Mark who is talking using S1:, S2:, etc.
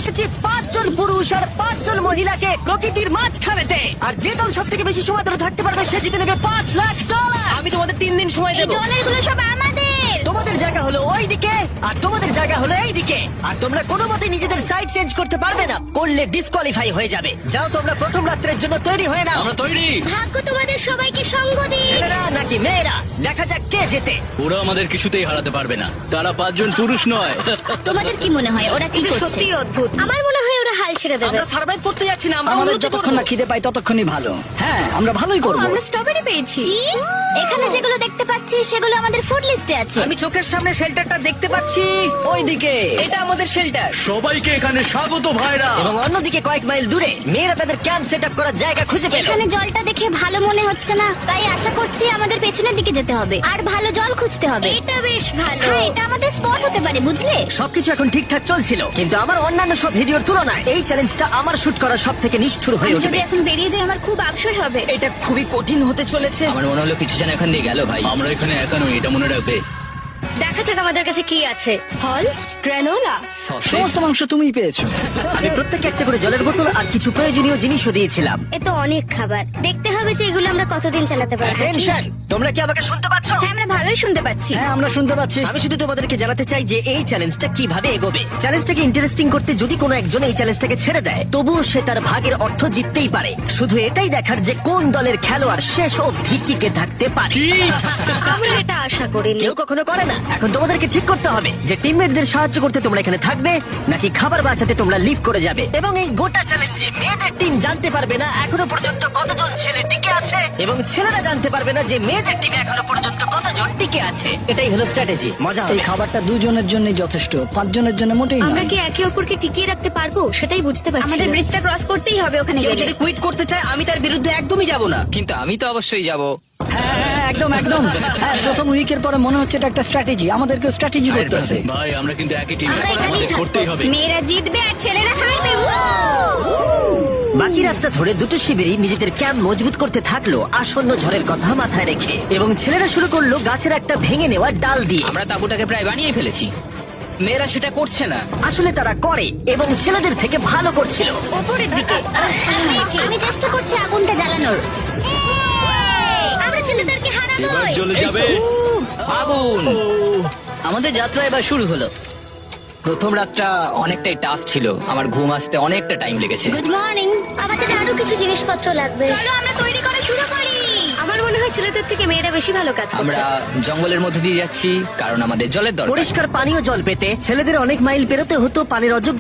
S1: এসেছি 5 জন পুরুষ আর 5 জন মহিলাকে প্রকৃতির মাঝখানেতে। আর যে দল সব থেকে বেশি সময় ধরে থাকতে পারবে সে জিতে নেবে $5,00,000।
S2: আমি তোমাদের 3 দিন সময় দেবো।
S3: ডলারগুলো সব আমাদের।
S1: তোমাদের জায়গা হলো ওই দিকে আর তোমাদের জায়গা হলো এই দিকে। আর তোমরা কোনো মতে নিজেদের সাইড চেঞ্জ করতে পারবে না, করলে ডিসকোয়ালিফাই হয়ে যাবে। যাও তোমরা প্রথম রাত্রের জন্য তৈরি হয়ে নাও।
S4: আমরা তৈরি।
S3: ভাগ্য তোমাদের সবাইকে সঙ্গ দিই।
S1: ছেলেরা নাকি মেয়েরা, দেখা যাক কে জেতে।
S4: ওরা আমাদের কিছুতেই হারাতে পারবে না, তারা 5 জন পুরুষ নয়।
S3: তোমাদের কি মনে হয় ওরা কি
S2: এটা
S3: করছে?
S2: সত্যিই অদ্ভুত।
S3: আমার মনে হয় ওরা হাল ছেড়ে দেবে।
S2: আমরা সার্ভাইভ করতে যাচ্ছি না, আমরা
S5: আমাদের
S2: উন্নতি
S5: যতক্ষণ না
S2: করবো।
S5: খিদে পাই ততক্ষণই ভালো। হ্যাঁ, আমরা ভালোই করবো।
S2: আমরা স্ট্রবেরি পেয়েছি।
S3: কি? এখানে যেগুলো দেখতে পাচ্ছি সেগুলো আমাদের ফুড লিস্টে আছে।
S2: আমি চোখের সামনে শেল্টারটা দেখতে পাচ্ছি।
S5: ওইদিকে
S2: এটা আমাদের শেল্টার।
S4: সবাইকে এখানে স্বাগত ভাইরা।
S1: এবং অন্যদিকে কয়েক মাইল দূরে মেয়েরা তাদের ক্যাম্প সেট আপ করার জায়গা খুঁজে পেল।
S3: এখানে জলটা দেখে ভালো মনে হচ্ছে না, তাই আশা করছি আমাদের পেছনের দিকে যেতে হবে আর ভালো জল খুঁজতে হবে। এটা বেশ ভালো। হ্যাঁ, এটা আমাদের স্পট হতে পারে, বুঝলে?
S1: সবকিছু এখন ঠিকঠাক চলছিল, কিন্তু আমার অন্যান্য সব ভিডিওর তুলনায় এই চ্যালেঞ্জটা আমার শুট করা সব থেকে নিষ্ঠুর হয়ে
S3: আমি যদি
S1: উঠবে।
S3: এখন বেরিয়ে যাই আমার খুব আফসোস হবে।
S2: এটা খুবই কঠিন হতে চলেছে।
S5: আমার মনে হলো কিছু যেন এখান দিয়ে গেল ভাই।
S4: আমরা এখানে একা নই, এটা মনে রাখবে।
S2: দেখা যাক আমাদের কাছে কি আছে। ফল, গ্রানোলা।
S5: সমস্ত মাংস তুমিই পেয়েছো।
S1: আমি প্রত্যেককে একটা করে জলের বোতল আর কিছু প্রয়োজনীয় জিনিসও দিয়েছিলাম।
S3: এ তো অনেক খাবার। দেখতে হবে যে এগুলো আমরা কতদিন চালাতে পারবো।
S1: টেনশন, তোমরা কি আমাকে শুনতে পাচ্ছ?
S3: হ্যাঁ, আমরা ভালোই শুনতে পাচ্ছি।
S5: হ্যাঁ, আমরা শুনতে পাচ্ছি।
S1: আমি শুধু তোমাদেরকে জানাতে চাই যে এই চ্যালেঞ্জটা কিভাবে এগোবে। চ্যালেঞ্জটাকে ইন্টারেস্টিং করতে যদি কোনো একজন এই চ্যালেঞ্জটাকে ছেড়ে দেয়, তবুও সে তার ভাগের অর্থ জিততেই পারে। শুধু এটাই দেখার যে কোন দলের খেলোয়াড় শেষ অবধি টিকে থাকতে পারে।
S2: আমরা এটা আশা করিনি।
S1: কেউ কখনো করে না। এখন তোমাদেরকে ঠিক করতে হবে যে টিমমেটদের সাহায্য করতে তোমরা এখানে থাকবে নাকি খাবার বাঁচাতে তোমরা লিভ করে যাবে। এবং এই গোটা চ্যালেঞ্জে মেয়েদের টিম জানতে পারবে না এখনো পর্যন্ত কতজন ছেলে টিকে আছে, এবং ছেলেরা জানতে পারবে না যে মেয়েদের টিমে এখনো পর্যন্ত কতজন টিকে আছে। এটাই হলো স্ট্র্যাটেজি। মজা
S5: এই
S1: হবে।
S5: খাবারটা 2 জনের জন্যই যথেষ্ট, 5 জনের জন্য মোটেই
S2: আমরা
S5: নয়।
S2: কি একে অপরকে টিকিয়ে রাখতে পারবো সেটাই বুঝতে পারছি
S3: আমাদের
S2: না।
S3: ব্রিজটা ক্রস করতেই হবে ওখানে
S2: কেউ
S3: গেলে।
S2: যদি কুইট করতে চায় আমি তার বিরুদ্ধে একদমই যাব না।
S6: কিন্তু আমি তো অবশ্যই যাব।
S5: হ্যাঁ, হ্যাঁ, একদম একদম। হ্যাঁ, প্রথম উইকের পরে মনে হচ্ছে এটা একটা স্ট্র্যাটেজি। আমাদেরকে স্ট্র্যাটেজি করতে হবে।
S4: ভাই আমরা কিন্তু একই টিম,
S3: আমরা এখানেই
S4: আমাদের
S3: থাকবো।
S4: করতেই হবে।
S3: মেয়েরা জিতবে আর ছেলেরা হারবে।
S1: বাকি রাতটা ধরে দুটো শিবিরই নিজেদের ক্যাম্প মজবুত করতে থাকলো আসন্ন ঝড়ের কথা মাথায় রেখে, এবং ছেলেরা শুরু করলো গাছের একটা ভেঙে নেওয়া ডাল দিয়ে।
S6: আমরা তাঁবুটাকে প্রায় বানিয়ে ফেলেছি, মেয়েরা সেটা করছে না।
S1: আসলে তারা করে এবং ছেলেদের থেকে ভালো করছিল।
S2: উপরের দিকে।
S3: আমি চেষ্টা করছি আগুনটা জ্বালানোর। আমরা ছেলেদেরকে
S4: এবার
S3: হারাবো।
S4: চলে যাবে।
S6: আগুন!
S5: আমাদের যাত্রা এবার শুরু হলো।
S6: প্রথম রাতটা অনেকটাই টাফ ছিল, আমার ঘুম আসতে অনেকটা টাইম লেগেছে।
S3: Good morning. আমাদের আরো কিছু জিনিসপত্র লাগবে। চলো আমরা তৈরি করা শুরু করি।
S2: আমার মনে হয় ছেলেদের থেকে মেয়েরা বেশি ভালো কাজ করছে।
S6: আমরা জঙ্গলের মধ্যে দিয়ে যাচ্ছি কারণ আমাদের জলের দরকার।
S1: পরিষ্কার পানীয় জল পেতে ছেলেদের অনেক মাইল পেরোতে হতো পানির অযোগ্য